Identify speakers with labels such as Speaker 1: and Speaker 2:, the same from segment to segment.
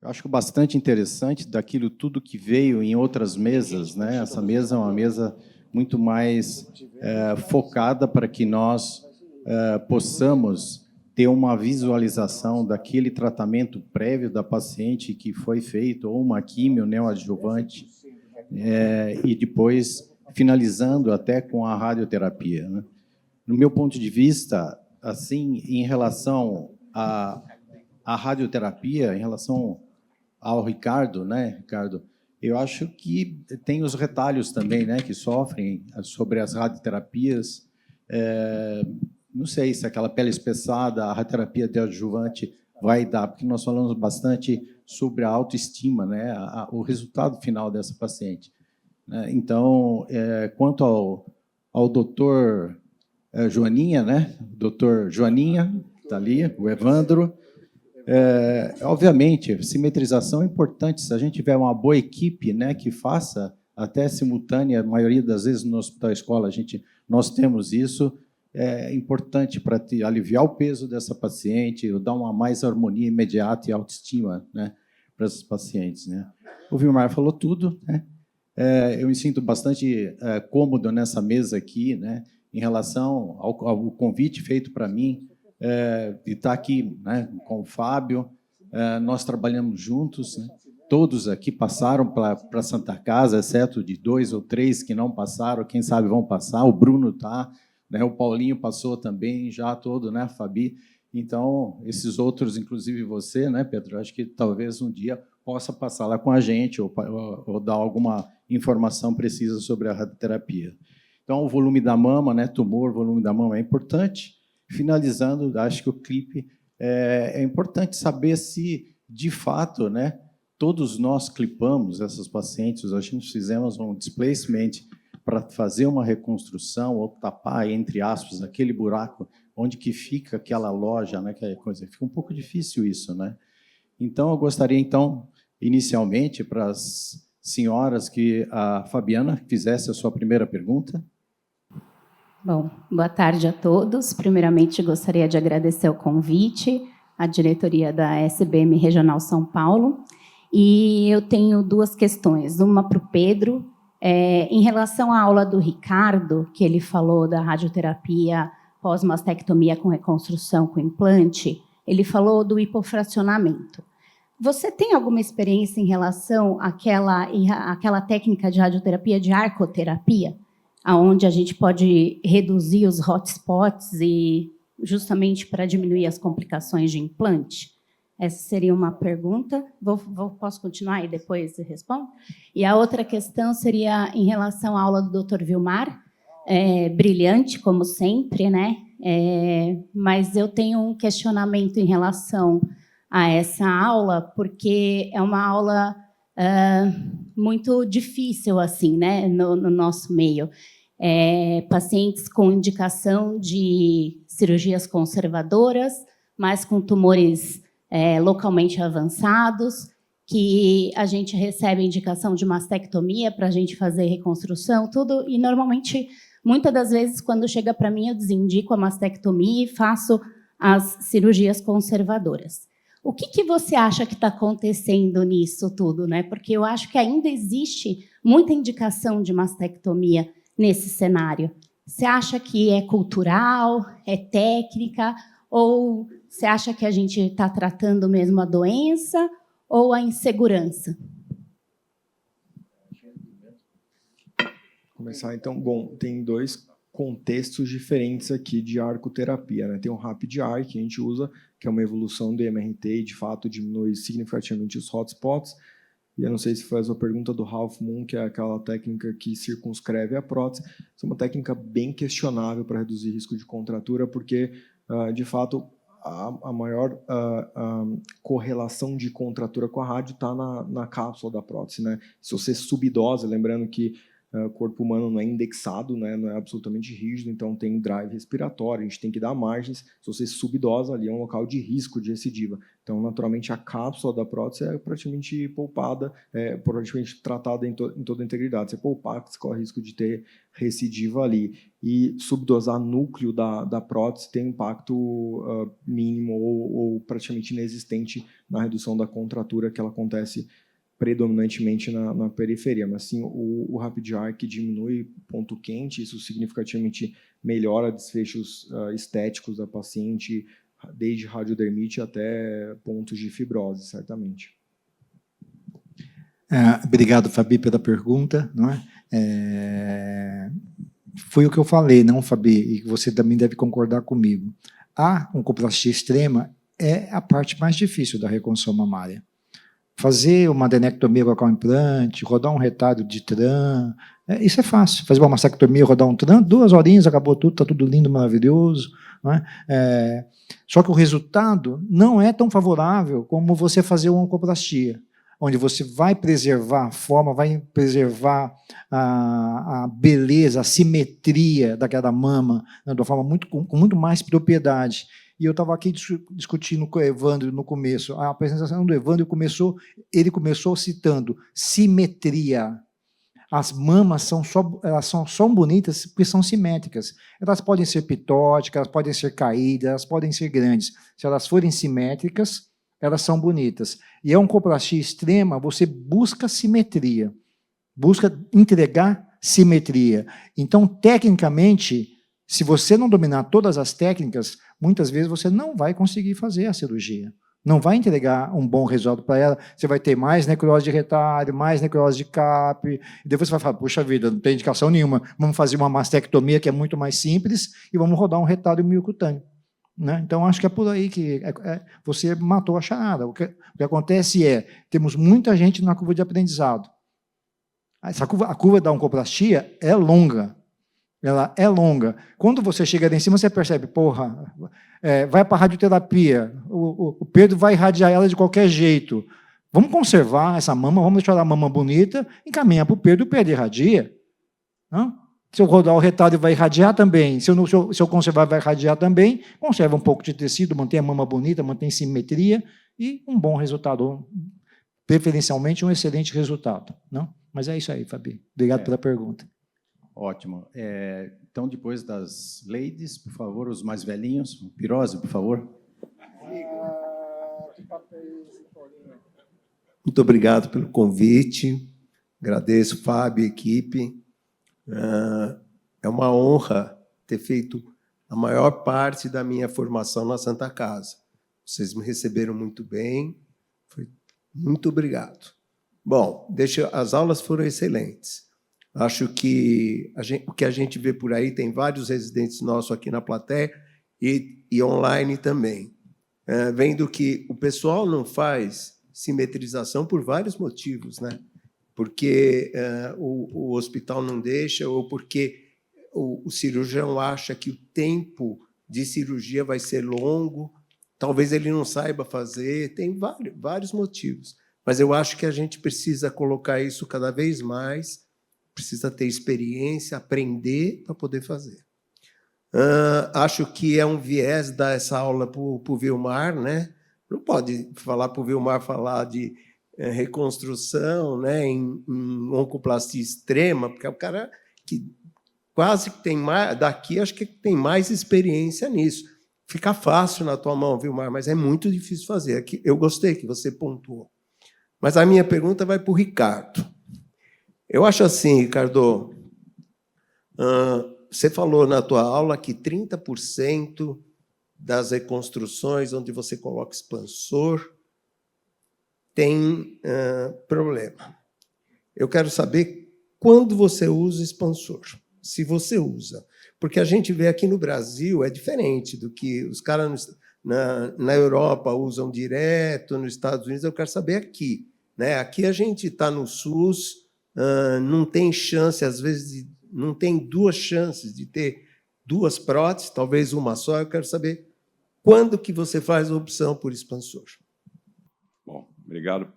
Speaker 1: Eu acho bastante interessante daquilo tudo que veio em outras mesas, né? Essa mesa é uma mesa muito mais focada para que nós possamos ter uma visualização daquele tratamento prévio da paciente que foi feito, ou uma químio neoadjuvante, e depois finalizando até com a radioterapia, né? No meu ponto de vista, assim, em relação à radioterapia, em relação ao Ricardo, né, Ricardo? Eu acho que tem os retalhos também, né, que sofrem sobre as radioterapias. Não sei se aquela pele espessada, a radioterapia adjuvante vai dar, porque nós falamos bastante sobre a autoestima, né, o resultado final dessa paciente, né? Então, quanto ao doutor Joaninha, né, doutor Joaninha, está ali, o Evandro. Obviamente, simetrização é importante. Se a gente tiver uma boa equipe, né, que faça até simultânea, a maioria das vezes no hospital escola nós temos isso, é importante para aliviar o peso dessa paciente, dar uma mais harmonia imediata e autoestima, né, para esses pacientes, né. O Vilmar falou tudo, né. Eu me sinto bastante cômodo nessa mesa aqui, né, em relação ao convite feito para mim, de estar aqui, né, com o Fábio. Nós trabalhamos juntos, né? Todos aqui passaram para Santa Casa, exceto de 2 ou 3 que não passaram, quem sabe vão passar. O Bruno está, né? O Paulinho passou também, já todo, né, Fabi? Então, esses outros, inclusive você, né, Pedro, acho que talvez um dia possa passar lá com a gente ou dar alguma informação precisa sobre a radioterapia. Então, o volume da mama, né, tumor, volume da mama é importante. Finalizando, acho que o clipe é importante saber se, de fato, né, todos nós clipamos essas pacientes, a gente fizemos um displacement para fazer uma reconstrução ou tapar, entre aspas, aquele buraco onde que fica aquela loja, né, que é coisa. Fica um pouco difícil isso, né? Então, eu gostaria, então, inicialmente, para as senhoras, que a Fabiana fizesse a sua primeira pergunta.
Speaker 2: Bom, boa tarde a todos. Primeiramente, gostaria de agradecer o convite à diretoria da SBM Regional São Paulo. E eu tenho duas questões. Uma para o Pedro. Em relação à aula do Ricardo, que ele falou da radioterapia pós-mastectomia com reconstrução com implante, ele falou do hipofracionamento. Você tem alguma experiência em relação àquela técnica de radioterapia de arcoterapia, onde a gente pode reduzir os hotspots e justamente para diminuir as complicações de implante? Essa seria uma pergunta. Posso continuar e depois respondo? E a outra questão seria em relação à aula do Dr. Vilmar, brilhante, como sempre, né? Mas eu tenho um questionamento em relação a essa aula, porque é uma aula muito difícil, assim, né, no nosso meio. Pacientes com indicação de cirurgias conservadoras, mas com tumores localmente avançados, que a gente recebe indicação de mastectomia para a gente fazer reconstrução, tudo, e normalmente, muitas das vezes, quando chega para mim, eu desindico a mastectomia e faço as cirurgias conservadoras. O que você acha que está acontecendo nisso tudo, né? Porque eu acho que ainda existe muita indicação de mastectomia nesse cenário. Você acha que é cultural, é técnica, ou você acha que a gente está tratando mesmo a doença ou a insegurança?
Speaker 3: Começar, então. Bom, tem dois contextos diferentes aqui de arcoterapia, né? Tem o Rapid Eye, que a gente usa, que é uma evolução do MRT e, de fato, diminui significativamente os hotspots. E eu não sei se foi a sua pergunta do Ralph Moon, que é aquela técnica que circunscreve a prótese. Isso é uma técnica bem questionável para reduzir risco de contratura, porque, de fato, a maior correlação de contratura com a rádio está na cápsula da prótese, né? Se você subdosa, lembrando que O corpo humano não é indexado, né, não é absolutamente rígido, então tem drive respiratório, a gente tem que dar margens. Se você subdosa, ali é um local de risco de recidiva. Então, naturalmente, a cápsula da prótese é praticamente poupada, praticamente tratada em toda a integridade. Você poupar, você corre risco de ter recidiva ali. E subdosar núcleo da prótese tem impacto mínimo ou praticamente inexistente na redução da contratura que ela acontece predominantemente na periferia, mas sim o Rapid Arc diminui ponto quente, isso significativamente melhora desfechos estéticos da paciente, desde radiodermite até pontos de fibrose, certamente.
Speaker 4: Obrigado, Fabi, pela pergunta. Não é? Foi o que eu falei, não, Fabi, e você também deve concordar comigo. A oncoplastia extrema é a parte mais difícil da reconstrução mamária. Fazer uma adenectomia, colocar um implante, rodar um retalho de TRAN, isso é fácil. Fazer uma mastectomia, rodar um TRAN, 2 horinhas, acabou tudo, está tudo lindo, maravilhoso. Não é? Só que o resultado não é tão favorável como você fazer uma oncoplastia, onde você vai preservar a forma, vai preservar a beleza, a simetria daquela mama, né, de uma forma com muito mais propriedade. E eu estava aqui discutindo com o Evandro no começo. A apresentação do Evandro ele começou citando simetria. As mamas elas são bonitas porque são simétricas. Elas podem ser pitóticas, elas podem ser caídas, elas podem ser grandes. Se elas forem simétricas, elas são bonitas. E a oncoplastia extrema, você busca simetria, busca entregar simetria. Então, tecnicamente, se você não dominar todas as técnicas, muitas vezes você não vai conseguir fazer a cirurgia. Não vai entregar um bom resultado para ela. Você vai ter mais necrose de retalho, mais necrose de CAP. E depois você vai falar, puxa vida, não tem indicação nenhuma. Vamos fazer uma mastectomia, que é muito mais simples, e vamos rodar um retalho miocutâneo. Né? Então, acho que é por aí que você matou a charada. O que acontece temos muita gente na curva de aprendizado. A curva da oncoplastia é longa. Ela é longa. Quando você chega lá em cima, você percebe, porra, vai para a radioterapia, o Pedro vai irradiar ela de qualquer jeito. Vamos conservar essa mama, vamos deixar a mama bonita, encaminhar para o Pedro irradia. Não? Se eu rodar o retalho, vai irradiar também. Se eu conservar, vai irradiar também. Conserva um pouco de tecido, mantém a mama bonita, mantém simetria e um bom resultado. Preferencialmente, um excelente resultado. Não? Mas é isso aí, Fabi. Obrigado pela pergunta.
Speaker 1: Ótimo. Então, depois das ladies, por favor, os mais velhinhos. Pirose, por favor.
Speaker 5: Muito obrigado pelo convite. Agradeço, Fábio, equipe. É uma honra ter feito a maior parte da minha formação na Santa Casa. Vocês me receberam muito bem. Muito obrigado. Bom, as aulas foram excelentes. Acho que o que a gente vê por aí, tem vários residentes nossos aqui na plateia e online também. Vendo que o pessoal não faz simetrização por vários motivos, né? Porque o hospital não deixa ou porque o cirurgião acha que o tempo de cirurgia vai ser longo, talvez ele não saiba fazer, tem vários motivos. Mas eu acho que a gente precisa colocar isso cada vez mais, precisa ter experiência, aprender para poder fazer. Acho que é um viés dar essa aula para o Vilmar, né? Não pode falar para o Vilmar falar de reconstrução, né, em oncoplastia extrema, porque é o cara que quase que tem mais, daqui acho que tem mais experiência nisso. Fica fácil na tua mão, Vilmar, mas é muito difícil fazer. Eu gostei que você pontuou. Mas a minha pergunta vai para o Ricardo. Eu acho assim, Ricardo, você falou na tua aula que 30% das reconstruções onde você coloca expansor tem problema. Eu quero saber quando você usa expansor, se você usa. Porque a gente vê aqui no Brasil, é diferente do que os caras na Europa usam direto, nos Estados Unidos, eu quero saber aqui. Né? Aqui a gente está no SUS, não tem chance, às vezes, não tem duas chances de ter duas próteses, talvez uma só. Eu quero saber quando que você faz a opção por expansor.
Speaker 6: Bom, obrigado.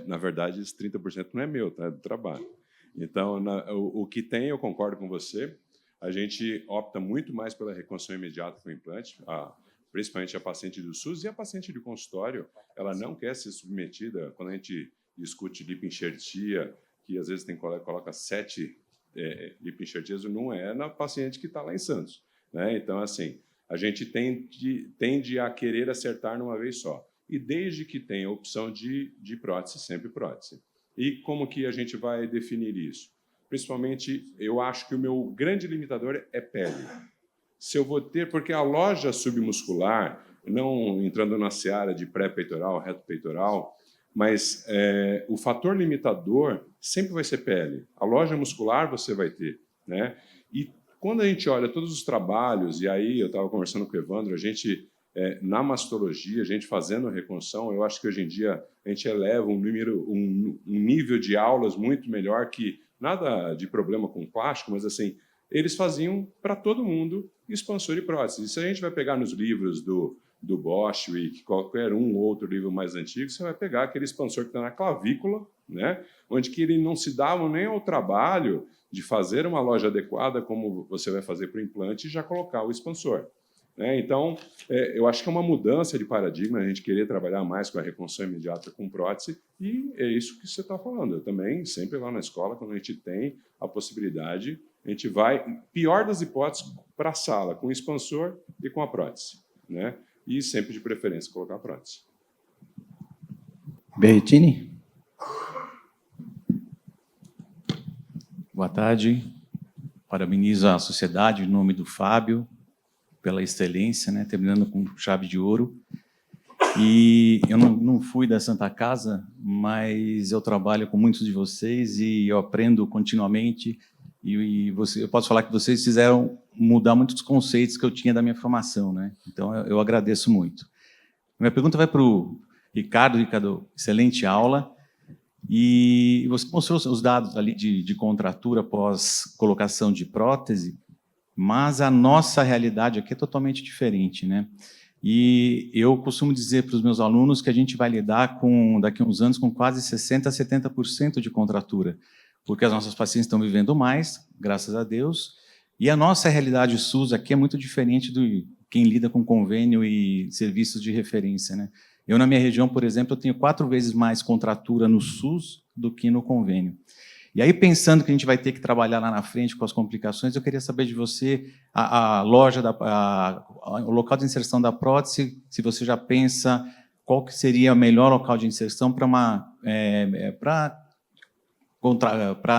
Speaker 6: Na verdade, esse 30% não é meu, tá? É do trabalho. Então, o que tem, eu concordo com você, a gente opta muito mais pela reconstrução imediata com o implante, principalmente a paciente do SUS e a paciente de consultório, ela não quer ser submetida, quando a gente discute lipoenxertia, que às vezes coloca 7 lipoenxertias, não é na paciente que está lá em Santos, né? Então, assim, a gente tende a querer acertar numa vez só. E desde que tenha a opção de prótese, sempre prótese. E como que a gente vai definir isso? Principalmente, eu acho que o meu grande limitador é pele. Se eu vou ter, porque a loja submuscular, não entrando na seara de pré-peitoral, reto peitoral, mas o fator limitador sempre vai ser pele. A loja muscular você vai ter, né? E quando a gente olha todos os trabalhos, e aí eu estava conversando com o Evandro, a gente, na mastologia, a gente fazendo reconstrução, eu acho que hoje em dia a gente eleva um nível de aulas muito melhor, que nada de problema com plástico, mas assim, eles faziam para todo mundo expansor e prótese. E se a gente vai pegar nos livros do Bostwick, qualquer outro livro mais antigo, você vai pegar aquele expansor que está na clavícula, né? Onde que ele não se dava nem ao trabalho de fazer uma loja adequada, como você vai fazer para o implante, e já colocar o expansor, né? Então, eu acho que é uma mudança de paradigma, a gente querer trabalhar mais com a reconstrução imediata com prótese, e é isso que você está falando. Eu também, sempre lá na escola, quando a gente tem a possibilidade, a gente vai, pior das hipóteses, para a sala, com o expansor e com a prótese, né? E sempre, de preferência, colocar a prótese.
Speaker 1: Berrettini?
Speaker 7: Boa tarde. Parabenizo a sociedade, em nome do Fábio, pela excelência, né? Terminando com chave de ouro. E eu não fui da Santa Casa, mas eu trabalho com muitos de vocês e eu aprendo continuamente. Eu posso falar que vocês fizeram mudar muitos conceitos que eu tinha da minha formação, né? Então, eu agradeço muito. Minha pergunta vai para o Ricardo. Ricardo, excelente aula. E você mostrou os dados ali de contratura após colocação de prótese, mas a nossa realidade aqui é totalmente diferente, né? E eu costumo dizer para os meus alunos que a gente vai lidar daqui a uns anos com quase 60% a 70% de contratura, porque as nossas pacientes estão vivendo mais, graças a Deus, e a nossa realidade SUS aqui é muito diferente do quem lida com convênio e serviços de referência, né? Eu, na minha região, por exemplo, eu tenho 4 vezes mais contratura no SUS do que no convênio. E aí, pensando que a gente vai ter que trabalhar lá na frente com as complicações, eu queria saber de você, o local de inserção da prótese, se você já pensa qual que seria o melhor local de inserção para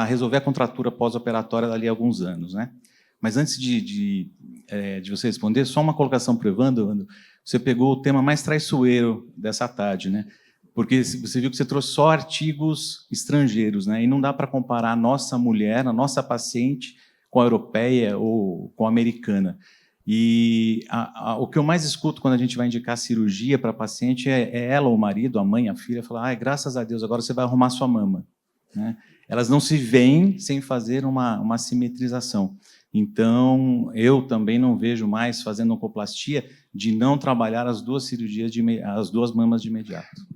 Speaker 7: resolver a contratura pós-operatória dali a alguns anos, né? Mas antes de você responder, só uma colocação para o Evandro. Você pegou o tema mais traiçoeiro dessa tarde, né? Porque você viu que você trouxe só artigos estrangeiros, né? E não dá para comparar a nossa mulher, a nossa paciente, com a europeia ou com a americana. E o que eu mais escuto quando a gente vai indicar cirurgia para a paciente é ela, o marido, a mãe, a filha, falar: graças a Deus, agora você vai arrumar sua mama, né? Elas não se veem sem fazer uma simetrização. Então, eu também não vejo mais fazendo oncoplastia de não trabalhar as duas cirurgias, as duas mamas de imediato.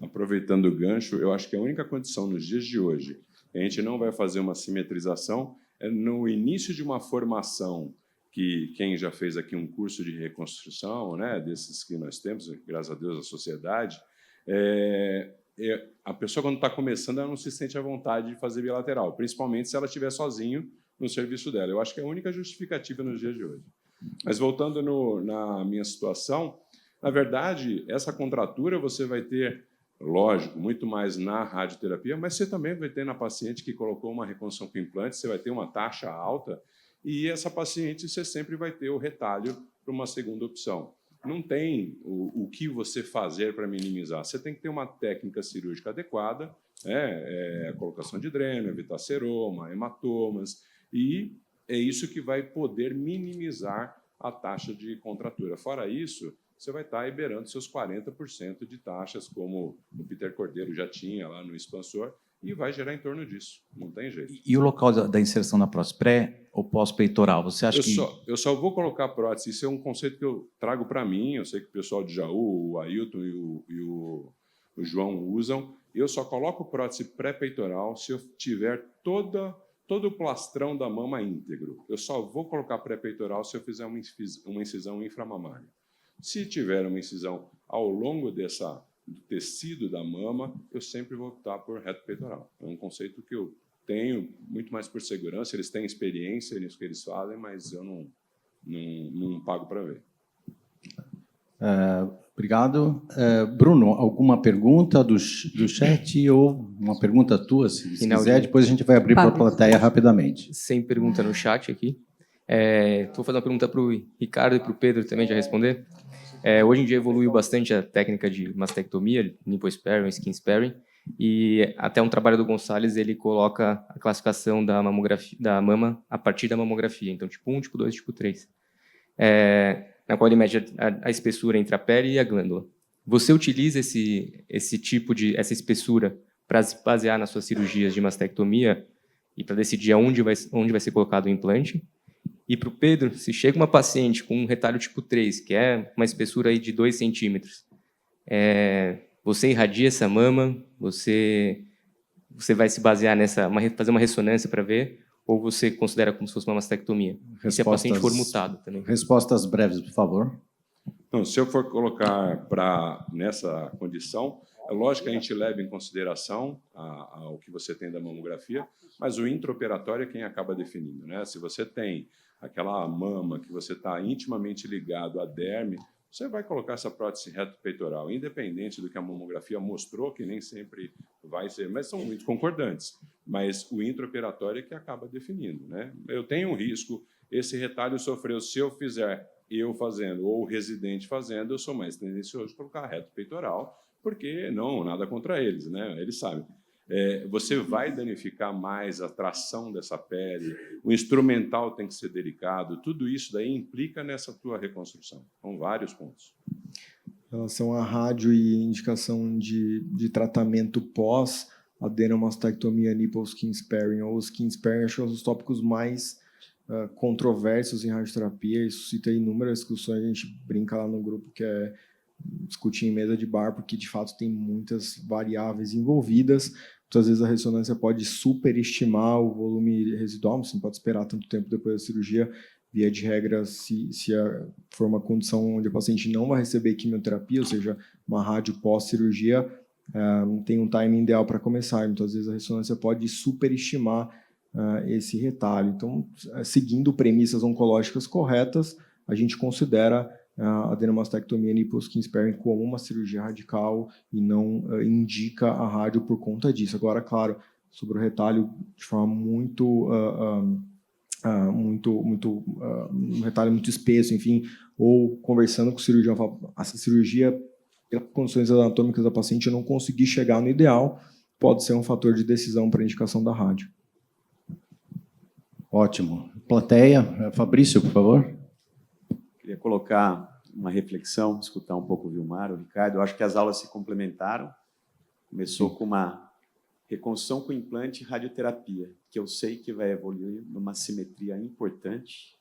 Speaker 6: Aproveitando o gancho, eu acho que a única condição nos dias de hoje, a gente não vai fazer uma simetrização, é no início de uma formação, que quem já fez aqui um curso de reconstrução, né, desses que nós temos, graças a Deus, a sociedade, a pessoa, quando está começando, ela não se sente à vontade de fazer bilateral, principalmente se ela estiver sozinho no serviço dela. Eu acho que é a única justificativa nos dias de hoje. Mas, voltando na minha situação, na verdade, essa contratura você vai ter, lógico, muito mais na radioterapia, mas você também vai ter na paciente que colocou uma reconstrução com implante, você vai ter uma taxa alta, e essa paciente você sempre vai ter o retalho para uma segunda opção. Não tem o que você fazer para minimizar. Você tem que ter uma técnica cirúrgica adequada, a colocação de dreno, evitar seroma, hematomas, e é isso que vai poder minimizar a taxa de contratura. Fora isso, você vai estar liberando seus 40% de taxas, como o Peter Cordeiro já tinha lá no expansor, e vai gerar em torno disso. Não tem jeito.
Speaker 7: E o local da inserção da prótese, pré ou pós-peitoral? Você acha
Speaker 6: eu só vou colocar prótese. Isso é um conceito que eu trago para mim. Eu sei que o pessoal de Jaú, o Ailton e o o João usam. Eu só coloco prótese pré-peitoral se eu tiver todo o plastrão da mama íntegro. Eu só vou colocar pré-peitoral se eu fizer uma incisão inframamária. Se tiver uma incisão ao longo do tecido da mama, eu sempre vou optar por reto peitoral. É um conceito que eu tenho muito mais por segurança. Eles têm experiência nisso que eles fazem, mas eu não pago para ver.
Speaker 1: Obrigado. Bruno, alguma pergunta do chat ou uma pergunta tua, se quiser? Depois a gente vai abrir para a plateia rapidamente.
Speaker 8: Sem pergunta no chat aqui. Vou fazer uma pergunta para o Ricardo e para o Pedro também já responder. Hoje em dia evoluiu bastante a técnica de mastectomia, nipple sparing, skin sparing, e até um trabalho do Gonçalves, ele coloca a classificação da mamografia, da mama a partir da mamografia, então tipo 1, tipo 2, tipo 3. Na qual ele mede a espessura entre a pele e a glândula. Você utiliza essa espessura para se basear nas suas cirurgias de mastectomia e para decidir onde vai ser colocado o implante? E para o Pedro, se chega uma paciente com um retalho tipo 3, que é uma espessura aí de 2 centímetros, você irradia essa mama, você vai se basear fazer uma ressonância para ver, ou você considera como se fosse uma mastectomia? E se a paciente for mutado também?
Speaker 1: Respostas breves, por favor.
Speaker 6: Não, se eu for colocar nessa condição, é lógico que a gente leva em consideração o que você tem da mamografia, mas o intraoperatório é quem acaba definindo, né? Se você tem aquela mama que você está intimamente ligado à derme, você vai colocar essa prótese reto peitoral, independente do que a mamografia mostrou, que nem sempre vai ser, mas são muito concordantes. Mas o intraoperatório é que acaba definindo, né? Eu tenho um risco, esse retalho sofreu, se eu fizer eu fazendo ou o residente fazendo, eu sou mais tendencioso a colocar reto peitoral, porque nada contra eles, né? Eles sabem. Você vai danificar mais a tração dessa pele, o instrumental tem que ser delicado, tudo isso daí implica nessa tua reconstrução. São vários pontos.
Speaker 3: Em relação à rádio e indicação de tratamento pós adenomastectomia, nipple skin sparing ou skin sparing, acho que são os tópicos mais controversos em radioterapia. Isso suscita inúmeras discussões, a gente brinca lá no grupo que é discutir em mesa de bar, porque de fato tem muitas variáveis envolvidas. Muitas vezes a ressonância pode superestimar o volume residual, você não pode esperar tanto tempo depois da cirurgia. Via de regra, se for uma condição onde a paciente não vai receber quimioterapia, ou seja, uma rádio pós-cirurgia, não tem um timing ideal para começar. Muitas vezes a ressonância pode superestimar esse retalho. Então, seguindo premissas oncológicas corretas, a gente considera a adenomastectomia nipple skin sparing como uma cirurgia radical e não indica a rádio por conta disso. Agora, claro, sobre o retalho de forma um retalho muito espesso, enfim, ou conversando com o cirurgião, a cirurgia, pelas condições anatômicas da paciente, eu não consegui chegar no ideal, pode ser um fator de decisão para a indicação da rádio.
Speaker 1: Ótimo. Plateia, Fabrício, por favor.
Speaker 9: Queria colocar uma reflexão, escutar um pouco o Vilmar, o Ricardo. Eu acho que as aulas se complementaram. Começou com uma reconstrução com implante e radioterapia, que eu sei que vai evoluir numa simetria importante,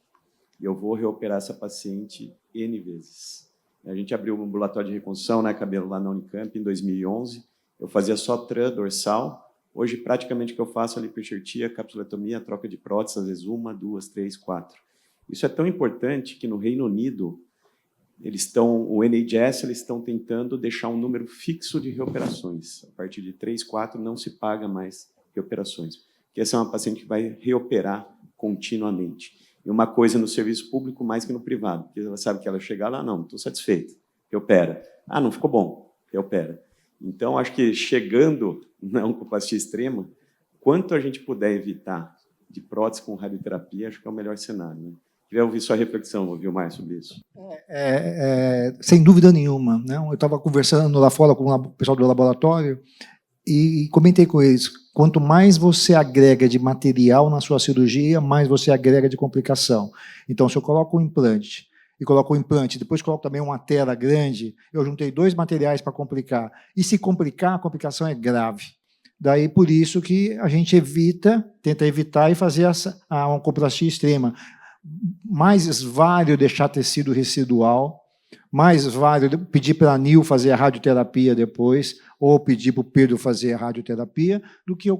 Speaker 9: e eu vou reoperar essa paciente N vezes. A gente abriu um ambulatório de reconstrução, né, cabelo lá na Unicamp, em 2011. Eu fazia só TRAN dorsal. Hoje, praticamente, o que eu faço é lipoenxertia, capsulotomia, troca de próteses, às vezes 1, 2, 3, 4. Isso é tão importante que no Reino Unido, o NHS, eles estão tentando deixar um número fixo de reoperações. A partir de 3, 4, não se paga mais reoperações. Porque essa é uma paciente que vai reoperar continuamente. E uma coisa no serviço público mais que no privado, porque ela sabe que ela chegar lá, não estou satisfeito, reopera. Não ficou bom, reopera. Então, acho que chegando na oncoplastia extrema, quanto a gente puder evitar de prótese com radioterapia, acho que é o melhor cenário, né? Queria ouvir sua reflexão, Vilmar, sobre isso.
Speaker 4: Sem dúvida nenhuma, né? Eu estava conversando lá fora com o pessoal do laboratório e comentei com eles, quanto mais você agrega de material na sua cirurgia, mais você agrega de complicação. Então, se eu coloco um implante, e coloco o implante, depois coloco também uma tela grande, eu juntei 2 materiais para complicar. E se complicar, a complicação é grave. Daí, por isso que a gente tenta evitar e fazer a oncoplastia extrema. Mais vale deixar tecido residual Mais válido pedir para a Nil fazer a radioterapia depois, ou pedir para o Pedro fazer a radioterapia, do que eu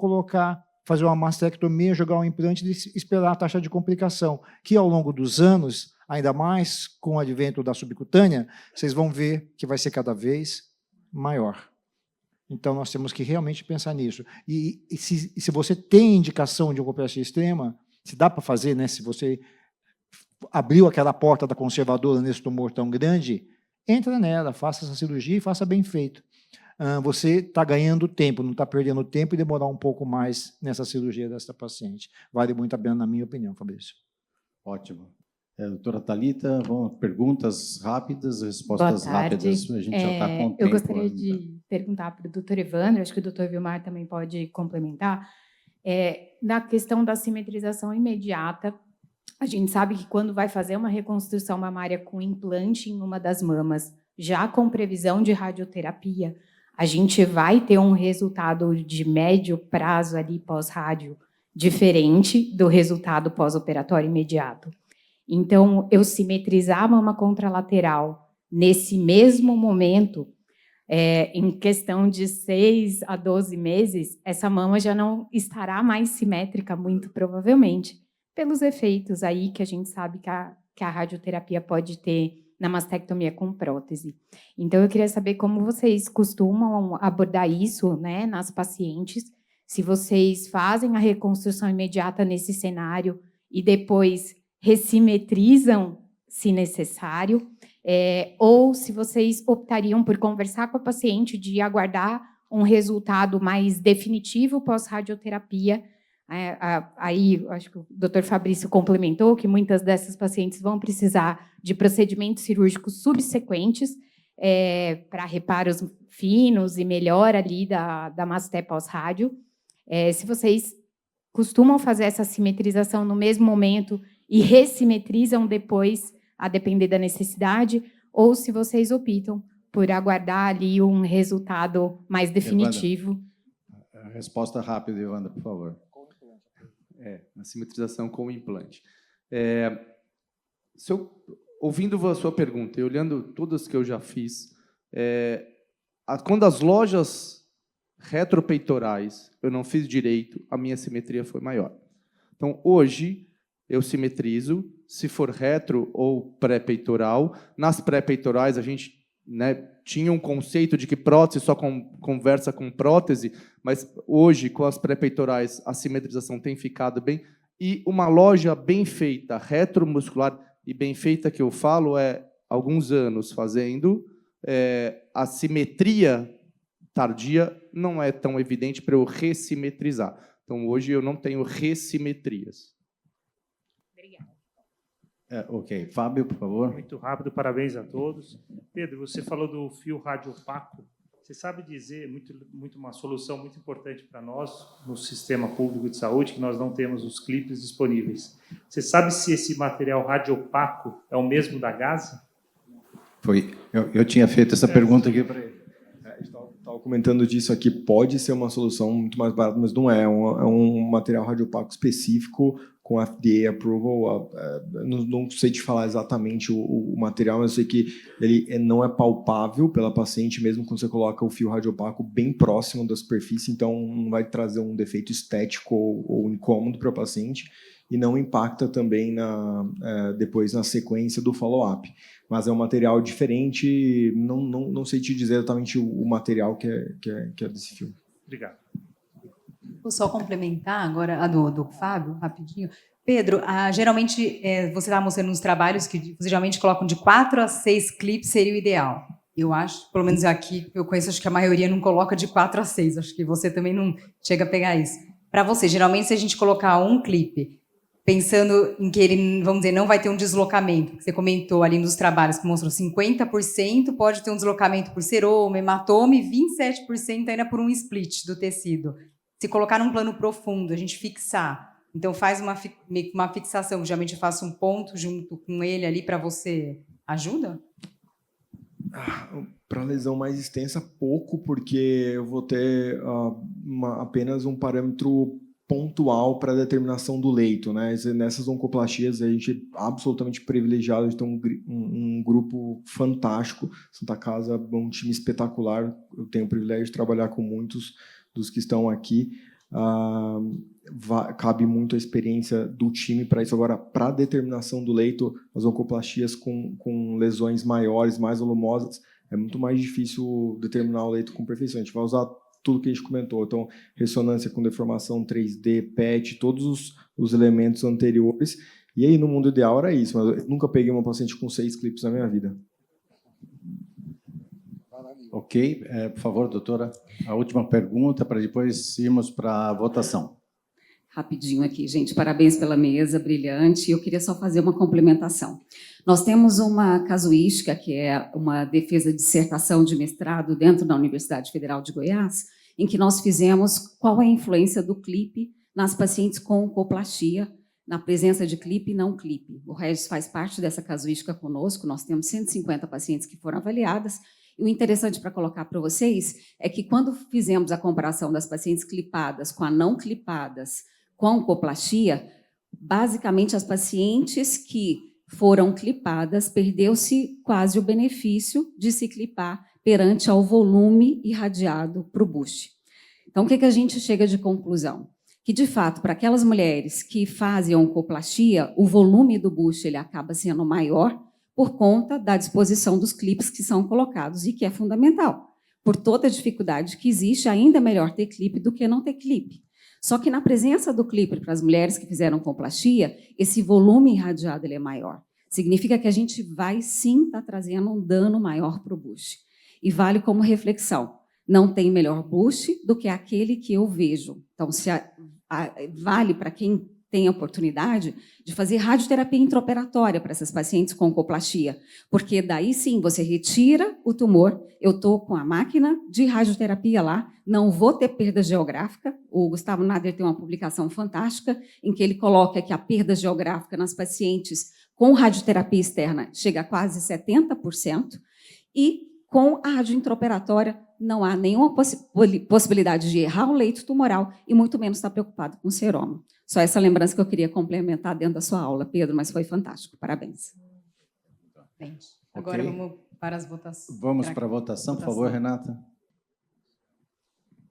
Speaker 4: fazer uma mastectomia, jogar um implante e esperar a taxa de complicação, que ao longo dos anos, ainda mais com o advento da subcutânea, vocês vão ver que vai ser cada vez maior. Então, nós temos que realmente pensar nisso. E se você tem indicação de oncoplástica extrema, se dá para fazer, né, se você abriu aquela porta da conservadora nesse tumor tão grande, entra nela, faça essa cirurgia e faça bem feito. Você está ganhando tempo, não está perdendo tempo e demorar um pouco mais nessa cirurgia dessa paciente. Vale muito a pena, na minha opinião, Fabrício.
Speaker 1: Ótimo. Doutora Thalita, perguntas rápidas, respostas rápidas. A gente já está com o tempo.
Speaker 10: Eu gostaria de perguntar para o doutor Evandro, acho que o doutor Vilmar também pode complementar, na questão da simetrização imediata. A gente sabe que quando vai fazer uma reconstrução mamária com implante em uma das mamas, já com previsão de radioterapia, a gente vai ter um resultado de médio prazo ali pós-rádio diferente do resultado pós-operatório imediato. Então, eu simetrizar a mama contralateral nesse mesmo momento, em questão de 6 a 12 meses, essa mama já não estará mais simétrica, muito provavelmente, pelos efeitos aí que a gente sabe que a radioterapia pode ter na mastectomia com prótese. Então, eu queria saber como vocês costumam abordar isso, né, nas pacientes, se vocês fazem a reconstrução imediata nesse cenário e depois ressimetrizam, se necessário, ou se vocês optariam por conversar com a paciente de aguardar um resultado mais definitivo pós-radioterapia. Aí, acho que o doutor Fabrício complementou que muitas dessas pacientes vão precisar de procedimentos cirúrgicos subsequentes para reparos finos e melhora ali da masté pós-rádio. Se vocês costumam fazer essa simetrização no mesmo momento e ressimetrizam depois, a depender da necessidade, ou se vocês optam por aguardar ali um resultado mais definitivo.
Speaker 1: Evandro, resposta rápida, Evandro, por favor.
Speaker 11: Na simetrização com o implante. Ouvindo a sua pergunta e olhando todas que eu já fiz, quando as lojas retropeitorais eu não fiz direito, a minha simetria foi maior. Então, hoje, eu simetrizo, se for retro ou pré-peitoral. Nas pré-peitorais, a gente, né, tinha um conceito de que prótese só conversa com prótese, mas hoje, com as pré-peitorais, a simetrização tem ficado bem. E uma loja bem feita, retromuscular e bem feita, que eu falo, alguns anos fazendo, a simetria tardia não é tão evidente para eu ressimetrizar. Então, hoje, eu não tenho ressimetrias.
Speaker 1: Ok. Fábio, por favor.
Speaker 12: Muito rápido, parabéns a todos. Pedro, você falou do fio radiopaco. Você sabe dizer, muito uma solução muito importante para nós, no sistema público de saúde, que nós não temos os clipes disponíveis. Você sabe se esse material radiopaco é o mesmo da Gaza?
Speaker 1: Eu tinha feito essa pergunta aqui para ele.
Speaker 3: Estava comentando disso aqui, pode ser uma solução muito mais barata, mas não é. É um material radiopaco específico com FDA approval. Não sei te falar exatamente o material, mas eu sei que ele não é palpável pela paciente, mesmo quando você coloca o fio radiopaco bem próximo da superfície, então não vai trazer um defeito estético ou incômodo para a paciente e não impacta também depois na sequência do follow-up. Mas é um material diferente, não sei te dizer exatamente o material que é desse fio.
Speaker 12: Obrigado.
Speaker 13: Vou só complementar agora a do Fábio, rapidinho. Pedro, geralmente, você está mostrando nos trabalhos que você geralmente colocam de 4 a 6 clipes seria o ideal. Eu acho, pelo menos aqui, eu conheço, acho que a maioria não coloca de 4 a 6. Acho que você também não chega a pegar isso. Para você, geralmente, se a gente colocar um clipe, pensando em que ele, vamos dizer, não vai ter um deslocamento, que você comentou ali nos trabalhos, que mostrou 50% pode ter um deslocamento por seroma, hematoma, e 27% ainda por um split do tecido. Se colocar num plano profundo, a gente fixar, então faz uma fixação, geralmente eu faço um ponto junto com ele ali para você, ajuda?
Speaker 3: Para lesão mais extensa, pouco, porque eu vou ter apenas um parâmetro pontual para a determinação do leito, né? Nessas oncoplastias, a gente é absolutamente privilegiado de ter um grupo fantástico. Santa Casa é um time espetacular. Eu tenho o privilégio de trabalhar com muitos dos que estão aqui. Cabe muito a experiência do time para isso. Agora, para a determinação do leito, as oncoplastias com lesões maiores, mais volumosas, é muito mais difícil determinar o leito com perfeição. A gente vai usar tudo que a gente comentou. Então, ressonância com deformação 3D, PET, todos os elementos anteriores. E aí, no mundo ideal, era isso. Mas eu nunca peguei uma paciente com 6 clipes na minha vida.
Speaker 1: Ok. Por favor, doutora, a última pergunta para depois irmos para a votação.
Speaker 14: Rapidinho aqui, gente. Parabéns pela mesa, brilhante. Eu queria só fazer uma complementação. Nós temos uma casuística, que é uma defesa de dissertação de mestrado dentro da Universidade Federal de Goiás, em que nós fizemos qual é a influência do clipe nas pacientes com oncoplastia, na presença de clipe e não clipe. O Regis faz parte dessa casuística conosco, nós temos 150 pacientes que foram avaliadas, e o interessante para colocar para vocês é que quando fizemos a comparação das pacientes clipadas com a não clipadas com oncoplastia, basicamente as pacientes que foram clipadas, perdeu-se quase o benefício de se clipar perante ao volume irradiado para o buche. Então, o que a gente chega de conclusão? Que, de fato, para aquelas mulheres que fazem oncoplastia, o volume do buche ele acaba sendo maior por conta da disposição dos clipes que são colocados e que é fundamental. Por toda a dificuldade que existe, ainda é melhor ter clipe do que não ter clipe. Só que na presença do clipe para as mulheres que fizeram oncoplastia, esse volume irradiado ele é maior. Significa que a gente vai sim estar trazendo um dano maior para o buche. E vale como reflexão, não tem melhor buche do que aquele que eu vejo. Então, vale para quem tem a oportunidade de fazer radioterapia intraoperatória para essas pacientes com oncoplastia, porque daí sim você retira o tumor, eu estou com a máquina de radioterapia lá, não vou ter perda geográfica. O Gustavo Nader tem uma publicação fantástica em que ele coloca que a perda geográfica nas pacientes com radioterapia externa chega a quase 70%, e com a rádio intraoperatória não há nenhuma possibilidade de errar o leito tumoral e muito menos estar preocupado com o seroma. Só essa lembrança que eu queria complementar dentro da sua aula, Pedro, mas foi fantástico. Parabéns.
Speaker 13: Bem, agora vamos para as votações.
Speaker 1: Vamos para a votação, por favor, Renata.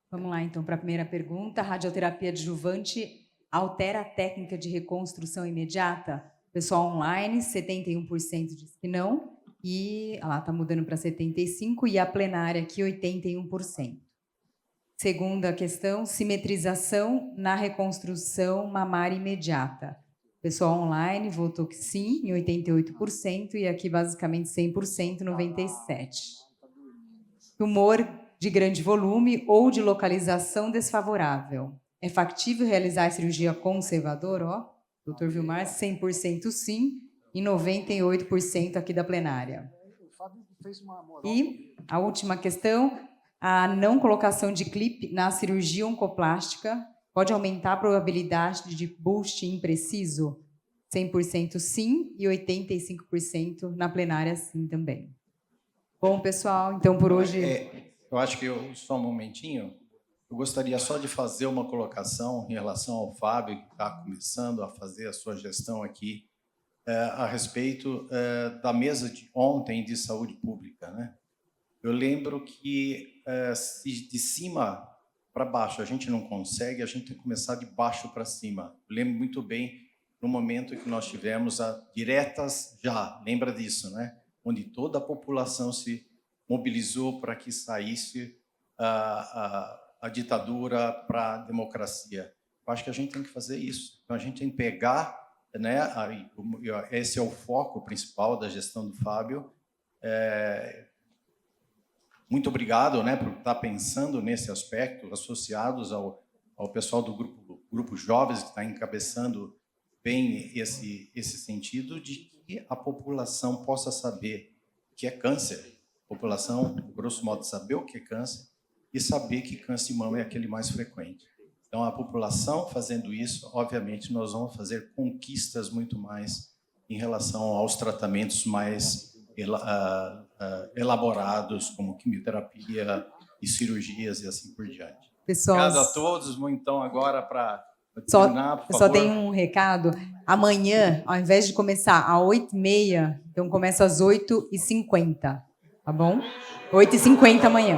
Speaker 13: Vamos lá, então, para a primeira pergunta. Radioterapia adjuvante altera a técnica de reconstrução imediata? Pessoal online, 71% diz que não. E ela está mudando para 75%, e a plenária aqui, 81%. Segunda questão, simetrização na reconstrução mamária imediata. O pessoal online votou que sim, em 88%, e aqui basicamente 100%, 97%. Tumor de grande volume ou de localização desfavorável. É factível realizar a cirurgia conservadora? Dr. Vilmar, 100% sim, e 98% aqui da plenária. E a última questão, a não colocação de clipe na cirurgia oncoplástica pode aumentar a probabilidade de buste impreciso? 100% sim e 85% na plenária sim também. Bom, pessoal, então por hoje...
Speaker 1: Eu acho que só um momentinho, eu gostaria só de fazer uma colocação em relação ao Fábio, que está começando a fazer a sua gestão aqui, a respeito da mesa de ontem de saúde pública, né? Eu lembro que se de cima para baixo a gente não consegue, a gente tem que começar de baixo para cima. Eu lembro muito bem no momento que nós tivemos a Diretas Já, lembra disso, né? Onde toda a população se mobilizou para que saísse a ditadura para a democracia. Eu acho que a gente tem que fazer isso. Então a gente tem que pegar, né? Esse é o foco principal da gestão do Fábio. Muito obrigado, né, por estar pensando nesse aspecto, associados ao pessoal do grupo Jovens, que está encabeçando bem esse sentido de que a população possa saber o que é câncer. A população, grosso modo, saber o que é câncer e saber que câncer de mama é aquele mais frequente. Então, a população fazendo isso, obviamente, nós vamos fazer conquistas muito mais em relação aos tratamentos mais elaborados, como quimioterapia e cirurgias e assim por diante.
Speaker 13: Pessoal,
Speaker 1: obrigado a todos. Então, agora, para
Speaker 10: Eu só tenho um recado. Amanhã, ao invés de começar às 8h30, então começa às 8h50, tá bom? 8h50 amanhã.